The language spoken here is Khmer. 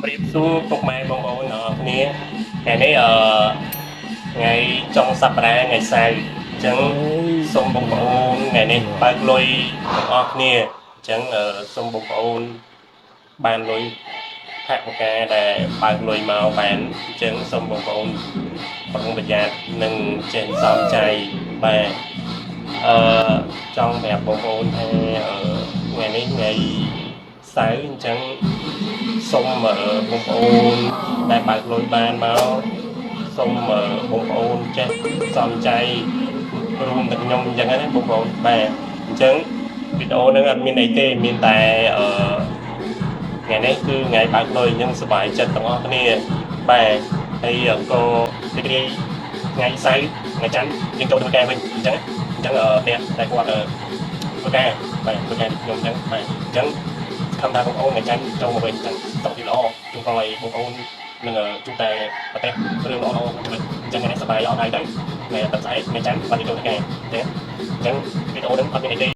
ប្រៀបសួរពុកម៉ែបងប្អូនទាំងអស់គ្នាថ្ងៃនេះថ្ងៃចុងសប្តាហ៍ថ្ងៃសៅរ៍អញ្ចឹងសូមបងប្អូនថ្ងៃនេះបើកលុយទាំងអស់គ្នាអញ្ចឹងសូមបងប្អូនបានលុយថវិកាដែលបើកលុយមកបានអញ្ចឹងសូមបងប្អូនប្រុងប្រយ័ត្ននិងចេះសំចៃបាទអឺចង់ប្រាប់បងប្អូនថាថ្ងៃនេះថ្ងៃសៅរ៍អញ្ចឹងសូមបងប្អូនដែលបើកលុយបានមកសូមបងប្អូនចេះសំចៃរួមទាំងខ្ញុំអញ្ចឹងណាបងប្អូនបាទអញ្ចឹងវីដេអូហ្នឹងអត់មានអីទេមានតែថ្ងៃនេះគឺថ្ងៃបើកលុយអញ្ចឹងសប្បាយចិត្តទាំងអស់គ្នាបាទហើយក៏រីករាយថ្ងៃសៅរ៍ថ្ងៃច័ន្ទយើងចូលធ្វើការវិញអញ្ចឹងអ្នកដែលគាត់ធ្វើការបាទធ្វើការខ្ញុំអញ្ចឹងបាទអញ្ចឹងខំថាបងប្អូនថ្ងៃច័ន្ទចូលមកវិញអញ្ចឹងសុខភាពល្អជួបប្រឡយបងប្អូននឹងជួបតែប្រទេសរឿងល្អៗក្នុងជីវិតអញ្ចឹងថ្ងៃនេះសប្បាយអត់ហើយទៅថ្ងៃអាទិត្យស្អែកថ្ងៃច័ន្ទបាត់ទៅធ្វើការអញ្ចឹងវីដេអូហ្នឹងអត់មានអីទេ